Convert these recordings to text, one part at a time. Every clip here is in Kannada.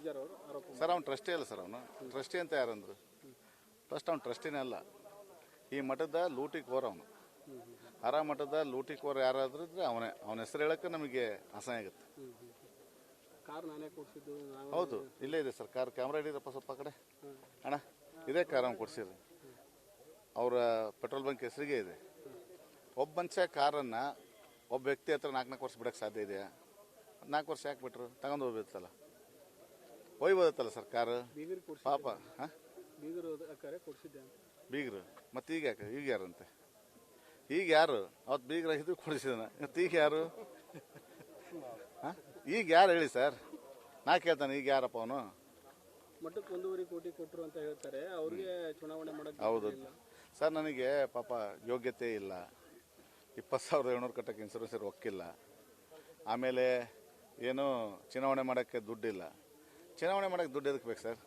ಪೂಜಾರ್ ಅವರು ಆರೋಪ ಸರ್ ಅವ್ನು ಟ್ರಸ್ಟಿ ಅಲ್ಲ ಸರ್, ಅವನು ಟ್ರಸ್ಟಿ ಅಂತ ಯಾರಂದ್ರು? ಫಸ್ಟ್ ಅವ್ನು ಟ್ರಸ್ಟಿನೇ ಅಲ್ಲ, ಈ ಮಠದ ಲೂಟಿಕೋರ್ ಅವನು. ಹರ ಮಠದ ಲೂಟಿಕೋರ್ ಯಾರಾದ್ರೂ ಇದ್ರೆ ಅವನ ಹೆಸರು ಹೇಳಕ್ಕೆ ನಮಗೆ ಅಸಹ್ಯ ಆಗುತ್ತೆ. ಕಾರ್ ನಾನೇ ಕೊಡ್ಸಿದ್ದು. ಹೌದು, ಇಲ್ಲೇ ಇದೆ ಸರ್ ಕಾರ್. ಕ್ಯಾಮ್ರಾ ಹಿಡಿದಪ್ಪ ಸ್ವಲ್ಪ ಕಡೆ ಅಣ್ಣ. ಇದೇ ಕಾರ್ ಅವ್ನು ಕೊಡ್ಸಿರಿ, ಅವರ ಪೆಟ್ರೋಲ್ ಬಂಕ್ ಹೆಸರಿಗೆ ಇದೆ. ಒಬ್ಬ ಮನುಷ್ಯ ಕಾರನ್ನು ಒಬ್ಬ ವ್ಯಕ್ತಿ ಹತ್ರ 4 ವರ್ಷ ಬಿಡಕ್ಕೆ ಸಾಧ್ಯ ಇದೆಯಾ? 4 ವರ್ಷ ಯಾಕೆ ಬಿಟ್ರು? ತಗೊಂಡು ಹೋಗ್ಬೇಕಲ್ಲ, ಒಯ್ಬೋದತ್ತಲ್ಲ ಸರ್ ಕಾರು. ಪಾಪ ಬೀಗರು ಮತ್ತೆ ಈಗ ಯಾಕೆ? ಈಗ ಯಾರಂತೆ? ಈಗ ಯಾರು? ಅವತ್ತು ಬೀಗರ ಇದು ಕೊಡಿಸಿದಾನ, ಈಗ ಯಾರು? ಈಗ ಯಾರು ಹೇಳಿ ಸರ್? ನಾ ಕೇಳ್ತಾನೆ, ಈಗ ಯಾರಪ್ಪ ಅವನು? ಮಠಕ್ಕೆ 1.5 ಕೋಟಿ ಕೊಟ್ಟರು ಅಂತ ಹೇಳ್ತಾರೆ, ಅವ್ರಿಗೆ ಚುನಾವಣೆ ಮಾಡೋದು. ಹೌದು ಸರ್, ನನಗೆ ಪಾಪ ಯೋಗ್ಯತೆ ಇಲ್ಲ. 20,700 ಕಟ್ಟಕ್ಕೆ ಇನ್ಸೂರೆನ್ಸ್ ಒಕ್ಕಿಲ್ಲ. ಆಮೇಲೆ ಏನು ಚುನಾವಣೆ ಮಾಡೋಕ್ಕೆ ದುಡ್ಡಿಲ್ಲ. ಚುನಾವಣೆ ಮಾಡೋಕ್ಕೆ ದುಡ್ಡು ಎದಕ್ಕೆ ಬೇಕು ಸರ್?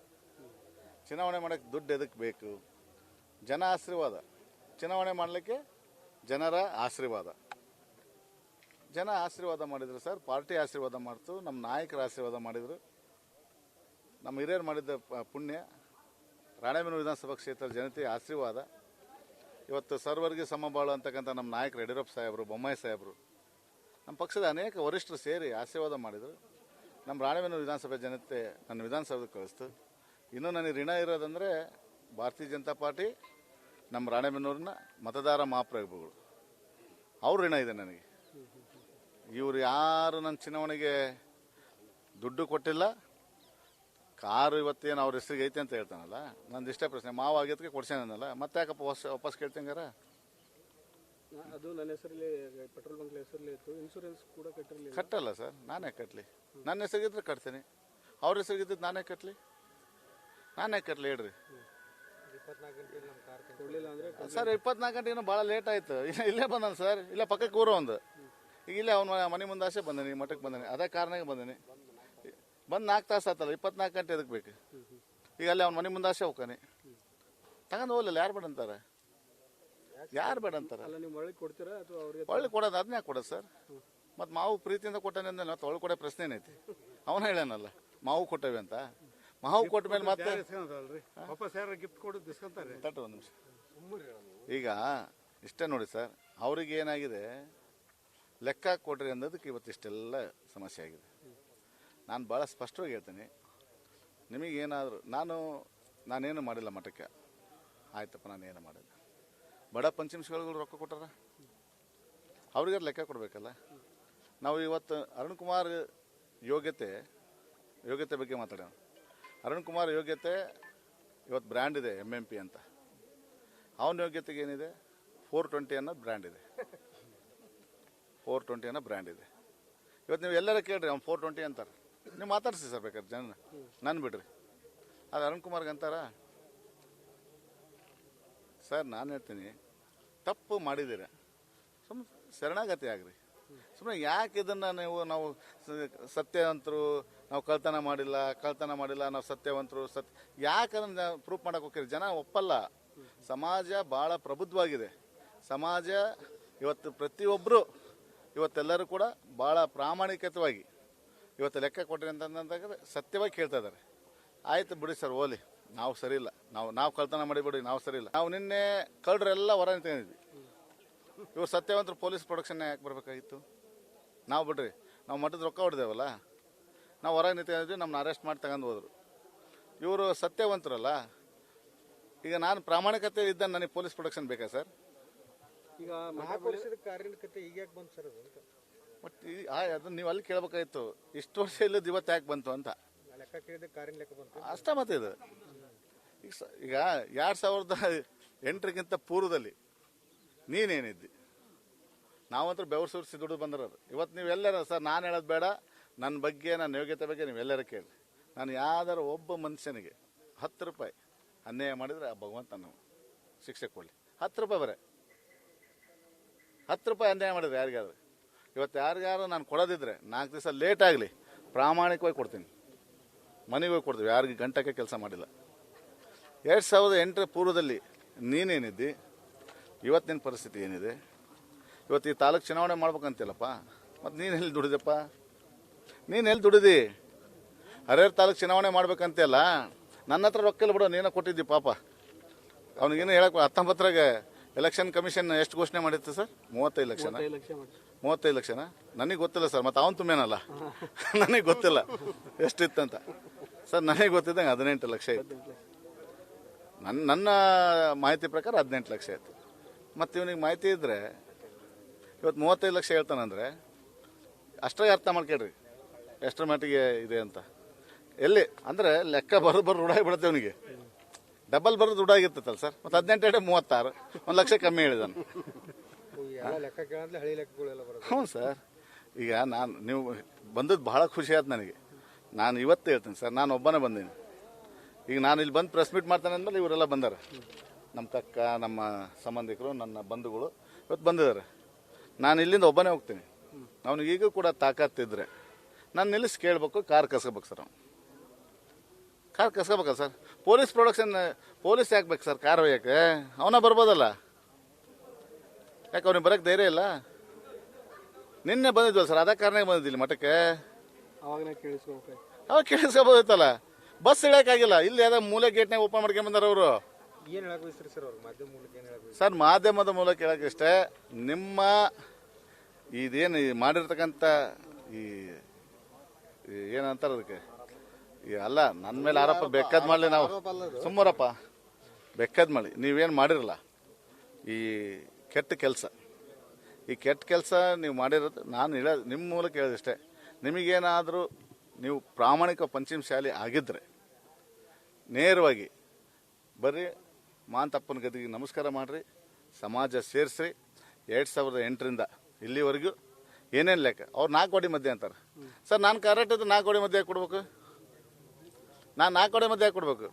ಚುನಾವಣೆ ಮಾಡೋಕ್ಕೆ ದುಡ್ಡು ಎದಕ್ಕೆ ಬೇಕು? ಜನ ಆಶೀರ್ವಾದ. ಚುನಾವಣೆ ಮಾಡಲಿಕ್ಕೆ ಜನರ ಆಶೀರ್ವಾದ. ಜನ ಆಶೀರ್ವಾದ ಮಾಡಿದ್ರು ಸರ್, ಪಾರ್ಟಿ ಆಶೀರ್ವಾದ ಮಾಡ್ತು, ನಮ್ಮ ನಾಯಕರ ಆಶೀರ್ವಾದ ಮಾಡಿದರು, ನಮ್ಮ ಹಿರಿಯರು ಮಾಡಿದ್ದ ಪುಣ್ಯ, ರಾಣೆಬೆನ್ನೂರು ವಿಧಾನಸಭಾ ಕ್ಷೇತ್ರದ ಜನತೆ ಆಶೀರ್ವಾದ. ಇವತ್ತು ಸರ್ವರ್ಗೆ ಸಮಬಾಳು ಅಂತಕ್ಕಂಥ ನಮ್ಮ ನಾಯಕರು ಯಡಿಯೂರಪ್ಪ ಸಾಹೇಬರು, ಬೊಮ್ಮಾಯಿ ಸಾಹೇಬರು, ನಮ್ಮ ಪಕ್ಷದ ಅನೇಕ ವರಿಷ್ಠರು ಸೇರಿ ಆಶೀರ್ವಾದ ಮಾಡಿದರು. ನಮ್ಮ ರಾಣೆಬೆನ್ನೂರು ವಿಧಾನಸಭೆ ಜನತೆ ನನ್ನ ವಿಧಾನಸಭೆಗೆ ಕಳಿಸ್ತು. ಇನ್ನೂ ನನಗೆ ಋಣ ಇರೋದಂದರೆ ಭಾರತೀಯ ಜನತಾ ಪಾರ್ಟಿ, ನಮ್ಮ ರಾಣೆಬೆನ್ನೂರಿನ ಮತದಾರ ಮಹಾಪ್ರಭುಗಳು, ಅವ್ರ ಋಣ ಇದೆ ನನಗೆ. ಇವರು ಯಾರು ನನ್ನ ಚುನಾವಣೆಗೆ ದುಡ್ಡು ಕೊಟ್ಟಿಲ್ಲ. ಕಾರು ಇವತ್ತೇನು ಅವ್ರ ಹೆಸರಿಗೆ ಐತೆ ಅಂತ ಹೇಳ್ತಾನಲ್ಲ, ನಂದು ಇಷ್ಟೇ ಪ್ರಶ್ನೆ. ಮಾವು ಆಗಿದ್ದಕ್ಕೆ ಕೊಡ್ಸೇನಲ್ಲ, ಮತ್ತೆ ಯಾಕಪ್ಪ ವಾಪಸ್ ಕೇಳ್ತಂಗಾರ? ಅದು ನನ್ನ ಹೆಸರಲ್ಲಿ ಪೆಟ್ರೋಲ್ ಬಂಕ್ ಹೆಸರಲ್ಲಿ ಇತ್ತು, ಇನ್ಶೂರೆನ್ಸ್ ಕೂಡ ಕಟ್ಟಿರಲಿಲ್ಲ. ಕಟ್ಟಲ್ಲ ಸರ್, ನಾನೇ ಕಟ್ಟಲಿ? ನನ್ನ ಹೆಸರಿಗಿದ್ರೆ ಕಟ್ತೀನಿ, ಅವ್ರ ಹೆಸರಿಗಿದ್ದು ನಾನೇ ಕಟ್ಟಲಿ ಹೇಳ್ರಿ ಸರ್. 24 ಗಂಟೆ ಏನೋ ಭಾಳ ಲೇಟ್ ಆಯ್ತು. ಇಲ್ಲೇ ಬಂದಾನೆ ಸರ್, ಇಲ್ಲೇ ಪಕ್ಕಕ್ಕೆ ಊರು ಒಂದು. ಈಗ ಇಲ್ಲೇ ಅವ್ನ ಮನೆ ಮುಂದೆ ಆಸೆ ಬಂದೀನಿ, ಮಠಕ್ಕೆ ಬಂದೀನಿ, ಅದೇ ಕಾರಣಕ್ಕೆ ಬಂದೀನಿ. ಬಂದು 4 ತಾಸು ಆತಲ್ಲ, 24 ಗಂಟೆ ಎದಕ್ಕೆ ಬೇಕು? ಈಗ ಅಲ್ಲಿ ಅವ್ನ ಮನೆ ಮುಂದೆ ಆಸೆ ಹೋಗ್ತಾನೆ, ತಗೊಂಡು ಹೋಗ್ಲಿಲ್ಲ. ಯಾರು ಬೇಡ ಅಂತಾರೆ? ಯಾರು ಬೇಡ ಅಂತಾರೆ? ಒಳ್ಳೆ ಕೊಡೋದು ಅದನ್ನೇ ಕೊಡೋದು ಸರ್. ಮತ್ತು ಮಾವು ಪ್ರೀತಿಯಿಂದ ಕೊಟ್ಟಾನೆ ಅಂದ್ರೆ ಮತ್ತೆ ಒಳ್ಳೆ ಕೊಡೋ ಪ್ರಶ್ನೆ ಏನೈತಿ? ಅವನ ಹೇಳೇನಲ್ಲ ಮಾವು ಕೊಟ್ಟೇವೆ ಅಂತ. ಮಾವು ಕೊಟ್ಟ ಮೇಲೆ ಮತ್ತೆ ತಟ್ಟು ಒಂದು ನಿಮಿಷ. ಈಗ ಇಷ್ಟೇ ನೋಡಿ ಸರ್, ಅವ್ರಿಗೆ ಏನಾಗಿದೆ, ಲೆಕ್ಕ ಕೊಡ್ರಿ ಅನ್ನೋದಕ್ಕೆ ಇವತ್ತು ಇಷ್ಟೆಲ್ಲ ಸಮಸ್ಯೆ ಆಗಿದೆ. ನಾನು ಭಾಳ ಸ್ಪಷ್ಟವಾಗಿ ಹೇಳ್ತೀನಿ, ನಿಮಗೇನಾದರೂ ನಾನೇನು ಮಾಡಿಲ್ಲ ಮಠಕ್ಕೆ, ಆಯ್ತಪ್ಪ ನಾನೇನು ಮಾಡಿಲ್ಲ. ಬಡ ಪಂಚಮಿಗಳು ರೊಕ್ಕ ಕೊಟ್ಟಾರ, ಅವ್ರಿಗೆ ಲೆಕ್ಕ ಕೊಡಬೇಕಲ್ಲ. ನಾವು ಇವತ್ತು ಅರುಣ್ ಕುಮಾರ್ ಯೋಗ್ಯತೆ ಬಗ್ಗೆ ಮಾತಾಡೋಣ. ಅರುಣ್ ಕುಮಾರ್ ಯೋಗ್ಯತೆ ಇವತ್ತು ಬ್ರ್ಯಾಂಡ್ ಇದೆ, MMP ಅಂತ. ಅವನ ಯೋಗ್ಯತೆಗೆ ಏನಿದೆ? 420 ಅನ್ನೋ ಬ್ರ್ಯಾಂಡ್ ಇದೆ. 420 ಅನ್ನೋ ಬ್ರ್ಯಾಂಡ್ ಇದೆ. ಇವತ್ತು ನೀವು ಎಲ್ಲರ ಕೇಳ್ರಿ, ಅವ್ನು 420 ಅಂತಾರೆ. ನೀವು ಮಾತಾಡ್ಸಿ ಸರ್ ಬೇಕಾದ್ರೆ ಜನ, ನಾನು ಬಿಡ್ರಿ. ಅದು ಅರುಣ್ ಕುಮಾರ್ಗೆ ಅಂತಾರ ಸರ್? ನಾನು ಹೇಳ್ತೀನಿ, ತಪ್ಪು ಮಾಡಿದ್ದೀರ, ಸುಮ್ಮನೆ ಶರಣಾಗತಿ ಆಗ್ರಿ. ಸುಮ್ಮನೆ ಯಾಕೆ ಇದನ್ನು ನಾವು ಸತ್ಯವಂತರು, ನಾವು ಕಳ್ತನ ಮಾಡಿಲ್ಲ, ನಾವು ಸತ್ಯವಂತರು, ಯಾಕೆ ಅದನ್ನು ಪ್ರೂಫ್ ಮಾಡಕ್ಕೆ ಹೋಗ್ತೀರಿ? ಜನ ಒಪ್ಪಲ್ಲ. ಸಮಾಜ ಭಾಳ ಪ್ರಬುದ್ಧವಾಗಿದೆ. ಸಮಾಜ ಇವತ್ತು ಪ್ರತಿಯೊಬ್ಬರು ಇವತ್ತೆಲ್ಲರೂ ಕೂಡ ಭಾಳ ಪ್ರಾಮಾಣಿಕತೆಯಾಗಿ ಇವತ್ತು ಲೆಕ್ಕ ಕೊಟ್ಟರೆ ಅಂತಂದ್ರೆ ಸತ್ಯವಾಗಿ ಕೇಳ್ತಾ ಇದ್ದಾರೆ. ಆಯ್ತು ಬಿಡಿ ಸರ್, ಹೋಲಿ, ನಾವು ಸರಿ ಇಲ್ಲ, ನಾವು ಕಳ್ತನ ಮಾಡಿಬಿಡಿ, ನಾವು ಸರಿ ಇಲ್ಲ. ನಾವು ನಿನ್ನೆ ಕಳ್ಳರೆಲ್ಲ ಹೊರ ನಿಂತ್ಕೊಂಡಿದ್ವಿ. ಇವ್ರು ಸತ್ಯವಂತರು ಪೊಲೀಸ್ ಪ್ರೊಡಕ್ಷನ್ ಯಾಕೆ ಬರಬೇಕಾಗಿತ್ತು? ನಾವು ಬಿಡ್ರಿ, ನಾವು ಮಠದ ರೊಕ್ಕ ಹೊಡೆದೇವಲ್ಲ, ನಾವು ಹೊರಗೆ ನಿಂತ್ಕೊಂಡಿದ್ವಿ, ನಮ್ಮನ್ನ ಅರೆಸ್ಟ್ ಮಾಡಿ ತಗೊಂಡು ಹೋದ್ರು. ಇವರು ಸತ್ಯವಂತರಲ್ಲ. ಈಗ ನಾನು ಪ್ರಾಮಾಣಿಕತೆ ಇದ್ದ ನನಗೆ ಪೊಲೀಸ್ ಪ್ರೊಡಕ್ಷನ್ ಬೇಕಾ ಸರ್? ಈಗ ಮಹಾಪುರುಷದ ಕಾರ್ಯಕತೆ ಈಗ ಯಾಕೆ ಬಂತು ಸರ್? ಅದು ಬಟ್ ಅದನ್ನ ನೀವು ಅಲ್ಲಿ ಕೇಳಬೇಕಾಗಿತ್ತು, ಇಷ್ಟು ವರ್ಷ ಇಲ್ಲದ ಇವತ್ತು ಯಾಕೆ ಬಂತು ಅಂತ. ಲೆಕ್ಕ ಕೇಳಿದ ಕಾರ್ಯ ಲೆಕ್ಕ ಬಂತು ಅಷ್ಟೇ. ಮತ್ತೆ ಇದು ಈಗ 2008 ಪೂರ್ವದಲ್ಲಿ ನೀನೇನಿದ್ದಿ? ನಾವಂತೂ ಬೆವರು ಸುರಿಸಿ ದುಡ್ಡು ಬಂದಿರೋದು. ಇವತ್ತು ನೀವೆಲ್ಲರ ಸರ್, ನಾನು ಹೇಳೋದು ಬೇಡ, ನನ್ನ ಬಗ್ಗೆ, ನನ್ನ ಯೋಗ್ಯತೆ ಬಗ್ಗೆ ನೀವೆಲ್ಲರೂ ಕೇಳಿ. ನಾನು ಯಾವ್ದಾರು ಒಬ್ಬ ಮನುಷ್ಯನಿಗೆ 10 ರೂಪಾಯಿ ಅನ್ಯಾಯ ಮಾಡಿದರೆ ಆ ಭಗವಂತ ನಾವು ಶಿಕ್ಷೆ ಕೊಡಲಿ. 10 ರೂಪಾಯಿ ಬರೇ 10 ರೂಪಾಯಿ ಅನ್ಯಾಯ ಮಾಡಿದ್ರೆ ಯಾರಿಗಾದ್ರೆ, ಇವತ್ತು ಯಾರಿಗಾರು ನಾನು ಕೊಡೋದಿದ್ರೆ 4 ದಿವಸ ಲೇಟ್ ಆಗಲಿ, ಪ್ರಾಮಾಣಿಕವಾಗಿ ಕೊಡ್ತೀನಿ, ಮನೆಗೆ ಹೋಗಿ ಕೊಡ್ತೀವಿ. ಯಾರಿಗೆ ಗಂಟಕ್ಕೆ ಕೆಲಸ ಮಾಡಿಲ್ಲ. 2008 ಪೂರ್ವದಲ್ಲಿ ನೀನೇನಿದ್ದಿ? ಇವತ್ತು ನಿನ್ನ ಪರಿಸ್ಥಿತಿ ಏನಿದೆ? ಇವತ್ತು ಈ ತಾಲೂಕು ಚುನಾವಣೆ ಮಾಡ್ಬೇಕಂತಿಲ್ಲಪ್ಪ, ಮತ್ತು ನೀನು ಎಲ್ಲಿ ದುಡಿದಪ್ಪ? ನೀನು ಎಲ್ಲಿ ದುಡಿದಿ? ಹರಿಹರ ತಾಲೂಕು ಚುನಾವಣೆ ಮಾಡ್ಬೇಕಂತೆಲ್ಲ ನನ್ನ ಹತ್ರ ರೊಕ್ಕ ಇಲ್ಲ ಬಿಡು, ನೀನೇ ಕೊಟ್ಟಿದ್ದಿ ಪಾಪ. ಅವ್ನಿಗೇನು ಹೇಳಕ್ 19ರಾಗ ಎಲೆಕ್ಷನ್ ಕಮಿಷನ್ ಎಷ್ಟು ಘೋಷಣೆ ಮಾಡಿತ್ತು ಸರ್? 35 ಲಕ್ಷ. 35 ಲಕ್ಷನ ನನಗೆ ಗೊತ್ತಿಲ್ಲ ಸರ್, ಮತ್ತು ಅವನು ತುಂಬೇನಲ್ಲ ನನಗೆ ಗೊತ್ತಿಲ್ಲ ಎಷ್ಟಿತ್ತಂತ ಸರ್. ನನಗೆ ಗೊತ್ತಿದ್ದಂಗೆ 18 ಲಕ್ಷ ಇತ್ತು. ನನ್ನ ಮಾಹಿತಿ ಪ್ರಕಾರ 18 ಲಕ್ಷ ಇತ್ತು. ಮತ್ತು ಇವನಿಗೆ ಮಾಹಿತಿ ಇದ್ದರೆ ಇವತ್ತು 35 ಲಕ್ಷ ಹೇಳ್ತಾನಂದರೆ ಅಷ್ಟೇ ಅರ್ಥ ಮಾಡ್ಕೊಳ್ರಿ ಎಷ್ಟರ ಮಟ್ಟಿಗೆ ಇದೆ ಅಂತ. ಎಲ್ಲಿ ಅಂದರೆ ಲೆಕ್ಕ ಬರೋದು ರೂಢಾಗಿ ಬಿಡುತ್ತೆ ಅವನಿಗೆ. ಡಬಲ್ ಬರೋದು ರೂಢಾಗಿರ್ತೈತಲ್ಲ ಸರ್. ಮತ್ತು 18 36 1 ಲಕ್ಷ ಕಮ್ಮಿ ಹೇಳಿದಾನೆ. ಹ್ಞೂ ಸರ್. ಈಗ ನೀವು ಬಂದದ್ದು ಭಾಳ ಖುಷಿ ಆಯ್ತು ನನಗೆ. ನಾನು ಇವತ್ತು ಹೇಳ್ತೀನಿ ಸರ್, ನಾನು ಒಬ್ಬನೇ ಬಂದೀನಿ. ಈಗ ನಾನು ಇಲ್ಲಿ ಬಂದು ಪ್ರೆಸ್ ಮೀಟ್ ಮಾಡ್ತಾನೆ ಅಂದಮೇಲೆ ಇವರೆಲ್ಲ ಬಂದಾರೆ. ನಮ್ಮ ತಕ್ಕ, ನಮ್ಮ ಸಂಬಂಧಿಕರು, ನನ್ನ ಬಂಧುಗಳು ಇವತ್ತು ಬಂದಿದ್ದಾರೆ. ನಾನು ಇಲ್ಲಿಂದ ಒಬ್ಬನೇ ಹೋಗ್ತೀನಿ. ಅವನಿಗೀಗೂ ಕೂಡ ತಾಕತ್ತಿದ್ರೆ ನಾನು ನಿಲ್ಲಿಸಿ ಕೇಳಬೇಕು, ಕಾರ್ ಕಸ್ಕೋಬೇಕು ಸರ್. ಅವ್ನು ಕಾರ್ ಕಸ್ಕೋಬೇಕಲ್ಲ ಸರ್. ಪೊಲೀಸ್ ಯಾಕೆ ಬೇಕು ಸರ್ ಕಾರ್ ಒಯ್ಯಕ್ಕೆ? ಅವನ ಬರ್ಬೋದಲ್ಲ, ಯಾಕೆ ಅವ್ನಿಗೆ ಬರೋಕ್ಕೆ ಧೈರ್ಯ ಇಲ್ಲ? ನಿನ್ನೆ ಬಂದಿದ್ವಲ್ಲ ಸರ್, ಅದೇ ಕಾರಣಕ್ಕೆ ಬಂದಿದ್ದಿಲ್ಲ ಮಠಕ್ಕೆ. ಅವಾಗ ಕೇಳಿಸ್ಕೋಬೋದಿತ್ತಲ್ಲ. ಬಸ್ ಇಳಿಯೋಕ್ಕಾಗಿಲ್ಲ. ಇಲ್ಲಿ ಯಾವ್ದೋ ಮೂಲೆ ಗೇಟ್ನಾಗ ಓಪನ್ ಮಾಡ್ಕೊಂಡ್ ಬಂದಾರ ಅವರು. ಸರ್ ಮಾಧ್ಯಮದ ಮೂಲಕ ಹೇಳಕ್ಕೆ ಇಷ್ಟೇ, ನಿಮ್ಮ ಇದೇನು ಮಾಡಿರ್ತಕ್ಕಂಥ ಈ ಏನಂತಾರ ಅದಕ್ಕೆ ಅಲ್ಲ, ನನ್ನ ಮೇಲೆ ಆರೋಪ ಬೇಕಾದ್ ಮಾಡಲಿ, ನಾವು ಸುಮ್ಮರಪ್ಪ ಬೇಕಾದ್ ಮಾಡಿ. ನೀವೇನು ಮಾಡಿರಲ್ಲ ಈ ಕೆಟ್ಟ ಕೆಲಸ, ಈ ಕೆಟ್ಟ ಕೆಲಸ ನೀವು ಮಾಡಿರೋದು ನಾನು ನಿಮ್ಮ ಮೂಲಕ ಹೇಳಿದಷ್ಟೇ. ನಿಮಗೇನಾದರೂ ನೀವು ಪ್ರಾಮಾಣಿಕ ಪಂಚಮ ಶಾಲೆ ಆಗಿದ್ದರೆ ನೇರವಾಗಿ ಬರ್ರಿ, ಮಾಂತಪ್ಪನ ಗದಿಗೆ ನಮಸ್ಕಾರ ಮಾಡಿರಿ, ಸಮಾಜ ಸೇರಿಸ್ರಿ. 2008ರಿಂದ ಇಲ್ಲಿವರೆಗೂ ಏನೇನು ಲೆಕ್ಕ ಅವ್ರು 4 ಕೋಟಿ ಮಧ್ಯೆ ಅಂತಾರೆ ಸರ್. ನಾನು ಕರೆಕ್ಟ್ 4 ಕೋಟಿ ಮಧ್ಯೆ ಕೊಡ್ಬೇಕು. ನಾನು 4 ಕೋಟಿ ಮಧ್ಯೆ ಕೊಡ್ಬೇಕು.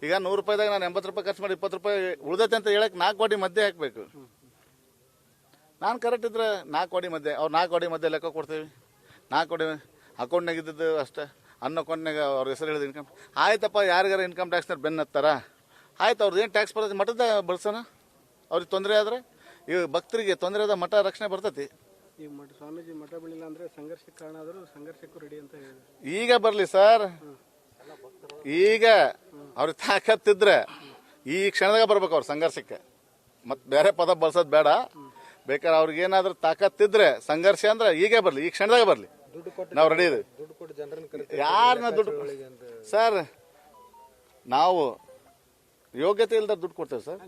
ಈಗ 100 ರೂಪಾಯಿದಾಗ ನಾನು 80 ರೂಪಾಯಿ ಖರ್ಚು ಮಾಡಿ 20 ರೂಪಾಯಿ ಉಳ್ದೈತೆ ಅಂತ ಹೇಳಕ್ಕೆ 4 ಕೋಟಿ ಮಧ್ಯೆ ಹಾಕಬೇಕು. ನಾನು ಕರೆಕ್ಟ್ ಇದ್ರೆ 4 ಕೋಟಿ ಮಧ್ಯೆ, ಅವ್ರು 4 ಕೋಟಿ ಮಧ್ಯೆ ಲೆಕ್ಕ ಕೊಡ್ತೀವಿ. 4 ಕೋಟಿ ಅಕೌಂಟ್ನಾಗ ಇದ್ದದ್ದು ಅಷ್ಟೇ. ಅಕೌಂಟ್ನಾಗ ಅವ್ರ ಹೆಸರು ಹೇಳಿದ ಇನ್ಕಮ್ ಆಯ್ತಪ್ಪ. ಯಾರಿಗಾರ ಇನ್ಕಮ್ ಟ್ಯಾಕ್ಸ್ನಾರು ಬೆನ್ನ ಹತ್ತಾರ ಆಯ್ತು, ಅವ್ರದ್ದು ಏನು ಟ್ಯಾಕ್ಸ್ ಬರ್ತೈತಿ ಮಠದ ಬಳಸೋಣ. ಅವ್ರಿಗೆ ತೊಂದರೆ ಆದರೆ, ಈಗ ಭಕ್ತರಿಗೆ ತೊಂದರೆ ಆದ ಮಠ ರಕ್ಷಣೆ ಬರ್ತೈತಿ. ಈಗ ಸ್ವಾಮೀಜಿ ಮಠ ಬೆಳಿಲ್ಲ ಅಂದ್ರೆ ಸಂಘರ್ಷಕ್ಕೆ ಕಾರಣ ಆದರೂ ಸಂಘರ್ಷಕ್ಕೂ ರೆಡಿ ಅಂತ ಹೇಳಿದ್ರು. ಈಗ ಬರಲಿ ಸರ್, ಈಗ ಅವ್ರಿಗೆ ತಾಕತ್ತಿದ್ರೆ ಈ ಕ್ಷಣದಾಗ ಬರ್ಬೇಕು ಅವ್ರ ಸಂಘರ್ಷಕ್ಕೆ. ಮತ್ತು ಬೇರೆ ಪದ ಬಳಸೋದು ಬೇಡ. ಬೇಕಾದ್ರೆ ಅವ್ರಿಗೇನಾದ್ರೂ ತಾಕತ್ತಿದ್ರೆ ಸಂಘರ್ಷ ಅಂದ್ರೆ ಈಗ ಬರಲಿ, ಈ ಕ್ಷಣದಾಗ ಬರಲಿ, ನಾವು ರೆಡಿ ಇದ್ದೀವಿ. ಯಾರನ್ನ ದುಡ್ಡು ಸರ್, ನಾವು ಯೋಗ್ಯತೆ ಇಲ್ದಾರ ದುಡ್ಡು ಕೊಡ್ತೇವೆ ಸರ್.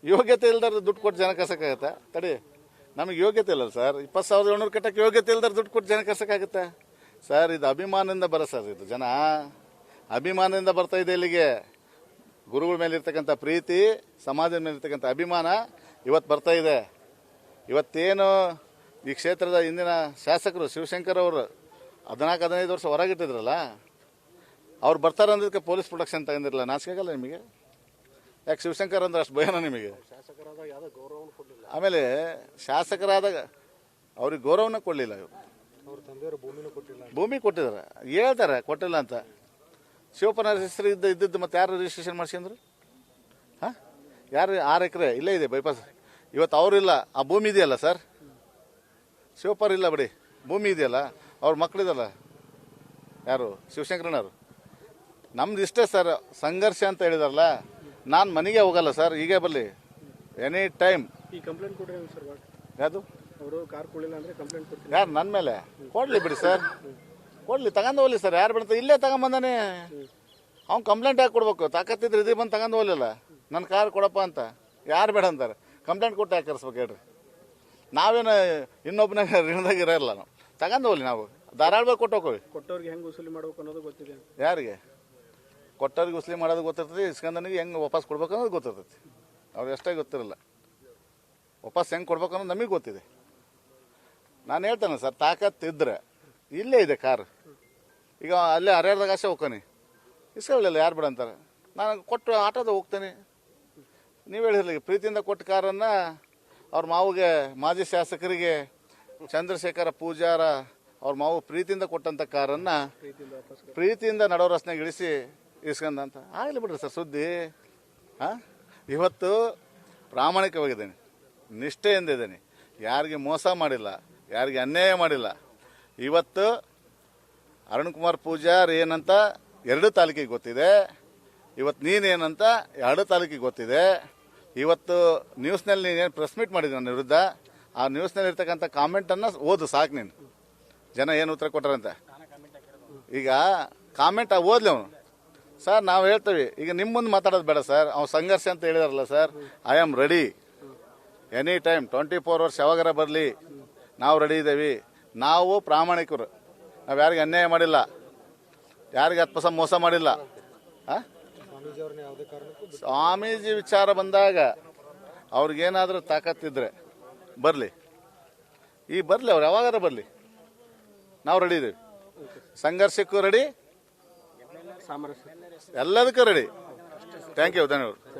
ಯೋಗ್ಯತೆ ಇಲ್ದಾರ ದುಡ್ಡು ಕೊಟ್ಟು ಜನ ಕರ್ಸಕ್ಕಾಗತ್ತೆ? ತಡಿ, ನಮಗೆ ಯೋಗ್ಯತೆ ಇಲ್ಲ ಸರ್. 20,700 ಕಟ್ಟಕ್ಕೆ ಯೋಗ್ಯತೆ ಇಲ್ದಾರ ದುಡ್ಡು ಕೊಟ್ಟು ಜನ ಕರ್ಸಕ್ಕಾಗತ್ತೆ ಸರ್? ಇದು ಅಭಿಮಾನದಿಂದ ಬರ ಸರ್. ಇದು ಜನ ಅಭಿಮಾನದಿಂದ ಬರ್ತಾ ಇದೆ ಇಲ್ಲಿಗೆ. ಗುರುಗಳ ಮೇಲೆ ಇರ್ತಕ್ಕಂಥ ಪ್ರೀತಿ, ಸಮಾಜದ ಮೇಲೆ ಇರ್ತಕ್ಕಂಥ ಅಭಿಮಾನ ಇವತ್ತು ಬರ್ತಾ ಇದೆ. ಇವತ್ತೇನು ಈ ಕ್ಷೇತ್ರದ ಇಂದಿನ ಶಾಸಕರು ಶಿವಶಂಕರ್ ಅವರು 14-15 ವರ್ಷ ಹೊರಗಿಟ್ಟಿದ್ರಲ್ಲ, ಅವ್ರು ಬರ್ತಾರೆ ಅಂದಿದ್ದಕ್ಕೆ ಪೊಲೀಸ್ ಪ್ರೊಟೆಕ್ಷನ್ ತಗೊಂಡಿರಲ್ಲ. ನಾಚಿಕೆಗಲ್ಲ ನಿಮಗೆ? ಯಾಕೆ ಶಿವಶಂಕರ್ ಅಂದ್ರೆ ಅಷ್ಟು ಭಯನ ನಿಮಗೆ? ಆಮೇಲೆ ಶಾಸಕರಾದಾಗ ಅವ್ರಿಗೆ ಗೌರವನ ಕೊಡಲಿಲ್ಲ. ಭೂಮಿ ಕೊಟ್ಟಿದ್ದಾರೆ, ಹೇಳ್ತಾರೆ ಕೊಟ್ಟಿಲ್ಲ ಅಂತ. ಶಿವಪ್ಪನ ಹೆಸರು ಇದ್ದದ್ದು ಮತ್ತೆ ಯಾರು ರಿಜಿಸ್ಟ್ರೇಷನ್ ಮಾಡಿಸ್ಕೊಂಡ್ರು? ಹಾಂ, ಯಾರು? 6 ಎಕರೆ ಇಲ್ಲೇ ಇದೆ ಬೈಪಾಸ್. ಇವತ್ತು ಅವರಿಲ್ಲ, ಆ ಭೂಮಿ ಇದೆಯಲ್ಲ ಸರ್. ಶಿವಪ್ಪರು ಇಲ್ಲ ಬಿಡಿ, ಭೂಮಿ ಇದೆಯಲ್ಲ, ಅವ್ರ ಮಕ್ಕಳಿದಲ್ಲ. ಯಾರು? ಶಿವಶಂಕರನವರು. ನಮ್ದು ಇಷ್ಟೇ ಸರ್, ಸಂಘರ್ಷ ಅಂತ ಹೇಳಿದಾರಲ್ಲ. ನಾನು ಮನೆಗೆ ಹೋಗಲ್ಲ ಸರ್, ಹೀಗೆ ಬರಲಿ ಎನಿ ಟೈಮ್. ಈ ಕಂಪ್ಲೇಂಟ್ ಕೊಡ್ರಿ ಸರ್. ಯಾವುದು? ಅವರು ಕಾರ್ ಕೊಡಲಿಲ್ಲ ಅಂದ್ರೆ ಕಂಪ್ಲೇಂಟ್ ಕೊಡ್ತೀನಿ. ಯಾರು? ನನ್ನ ಮೇಲೆ ಕೊಡ್ಲಿ ಬಿಡಿ ಸರ್, ಕೊಡ್ಲಿ, ತಗೊಂಡು ಹೋಗ್ಲಿ ಸರ್. ಯಾರು ಬಿಡ್ತಾರೆ? ಇಲ್ಲೇ ತಗೊಂಬಂದಾನೆ ಅವ್ನು. ಕಂಪ್ಲೇಂಟ್ ಯಾಕೆ ಕೊಡ್ಬೇಕು? ತಾಕತ್ತಿದ್ರೆ ಇದು ಬಂದು ತಗೊಂಡು ಹೋಗ್ಲಿಲ್ಲ, ನನ್ನ ಕಾರ್ ಕೊಡಪ್ಪ ಅಂತ. ಯಾರು ಬೇಡ ಅಂತಾರೆ? ಕಂಪ್ಲೇಂಟ್ ಕೊಟ್ಟು ಯಾಕೆ ಕರ್ಸ್ಬೇಕು ಹೇಳ್ರಿ? ನಾವೇನು ಇನ್ನೊಬ್ಬನಾಗ ಋಣದಾಗ ಇರಲ್ಲ. ನಾವು ತಗೊಂಡು ಹೋಗ್ಲಿ, ನಾವು ಧಾರಾಳವಾಗಿ ಕೊಟ್ಟು ಹೋಗಿ. ಕೊಟ್ಟವ್ರಿಗೆ ಹೆಂಗೆ ವಸೂಲಿ ಮಾಡ್ಬೇಕು ಅನ್ನೋದು ಗೊತ್ತಿದೆ. ಯಾರಿಗೆ? ಕೊಟ್ಟವ್ರಿಗೆ ವಸೂಲಿ ಮಾಡೋದು ಗೊತ್ತಿರ್ತೈತಿ, ಇಸ್ಕಂದನಿಗೆ ಹೆಂಗೆ ವಾಪಸ್ ಕೊಡ್ಬೇಕು ಅನ್ನೋದು ಗೊತ್ತಿರ್ತೈತಿ. ಅವ್ರಿಗೆ ಅಷ್ಟೇ ಗೊತ್ತಿರಲ್ಲ. ವಾಪಸ್ ಹೆಂಗೆ ಕೊಡ್ಬೇಕು ಅನ್ನೋದು ನಮಗೆ ಗೊತ್ತಿದೆ. ನಾನು ಹೇಳ್ತೇನೆ ಸರ್, ತಾಕತ್ತಿದ್ರೆ ಇಲ್ಲೇ ಇದೆ ಕಾರ್. ಈಗ ಅಲ್ಲೇ ಹರಿಹರದಾಗ ಆಸೆ ಹೋಗ್ತಾನೆ, ಇಸ್ಕೊಳ್ಳಿಲ್ಲ, ಯಾರು ಬಿಡ ಅಂತಾರೆ. ನಾನು ಕೊಟ್ಟು ಆಟೋದ ಹೋಗ್ತೇನೆ. ನೀವು ಹೇಳಿರಲಿ, ಪ್ರೀತಿಯಿಂದ ಕೊಟ್ಟ ಕಾರನ್ನು ಅವ್ರ ಮಾವಿಗೆ, ಮಾಜಿ ಶಾಸಕರಿಗೆ ಚಂದ್ರಶೇಖರ ಪೂಜಾರ ಅವ್ರ ಮಾವು ಪ್ರೀತಿಯಿಂದ ಕೊಟ್ಟಂಥ ಕಾರನ್ನು ಪ್ರೀತಿಯಿಂದ ನಡೋ ರಸ್ತೆಗೆ ಇಳಿಸಿ ಇಸ್ಕೊಂಡಂತ. ಆಗಲಿ ಬಿಡ್ರಿ ಸರ್ ಸುದ್ದಿ. ಹಾಂ, ಇವತ್ತು ಪ್ರಾಮಾಣಿಕವಾಗಿದ್ದೇನೆ, ನಿಷ್ಠೆಯಿಂದ ಇದ್ದೇನೆ. ಯಾರಿಗೆ ಮೋಸ ಮಾಡಿಲ್ಲ, ಯಾರಿಗೆ ಅನ್ಯಾಯ ಮಾಡಿಲ್ಲ. ಇವತ್ತು ಅರುಣ್ ಕುಮಾರ್ ಪೂಜಾರ್ ಏನಂತ 2 ತಾಲೂಕಿಗೆ ಗೊತ್ತಿದೆ. ಇವತ್ತು ನೀನೇನಂತ 2 ತಾಲೂಕಿಗೆ ಗೊತ್ತಿದೆ. ಇವತ್ತು ನ್ಯೂಸ್ನಲ್ಲಿ ನೀನೇನು ಪ್ರೆಸ್ ಮೀಟ್ ಮಾಡಿದ್ದೆ ನನ್ನ ವಿರುದ್ಧ, ಆ ನ್ಯೂಸ್ನಲ್ಲಿ ಇರ್ತಕ್ಕಂಥ ಕಾಮೆಂಟನ್ನು ಓದು ಸಾಕು ನೀನು. ಜನ ಏನು ಉತ್ತರ ಕೊಟ್ಟಾರಂತ ಈಗ ಕಾಮೆಂಟ್ ಓದ್ಲಿ ಅವನು. ಸರ್ ನಾವು ಹೇಳ್ತೀವಿ, ಈಗ ನಿಮ್ಮ ಮುಂದೆ ಮಾತಾಡೋದು ಬೇಡ ಸರ್. ಅವ್ನು ಸಂಘರ್ಷ ಅಂತ ಹೇಳಿದಾರಲ್ಲ sir, I am ready any time 24 hours ಯಾವಾಗಾರ ಬರಲಿ, ನಾವು ರೆಡಿ ಇದ್ದೇವೆ. ನಾವು ಪ್ರಾಮಾಣಿಕರು, ನಾವು ಯಾರಿಗೆ ಅನ್ಯಾಯ ಮಾಡಿಲ್ಲ, ಯಾರಿಗೆ 10% ಮೋಸ ಮಾಡಿಲ್ಲ. ಸ್ವಾಮೀಜಿ ವಿಚಾರ ಬಂದಾಗ ಅವ್ರಿಗೇನಾದ್ರೂ ತಾಕತ್ತಿದ್ರೆ ಬರಲಿ, ಬರಲಿ, ಅವ್ರು ಯಾವಾಗಾರ ಬರಲಿ, ನಾವು ರೆಡಿ ಇದ್ದೀವಿ. ಸಂಘರ್ಷಕ್ಕೂ ರೆಡಿ, ಸಾಮರಸ್ಯ ಎಲ್ಲದಕ್ಕೂ ರೆಡಿ. ಥ್ಯಾಂಕ್ ಯು, ಧನ್ಯವಾದ.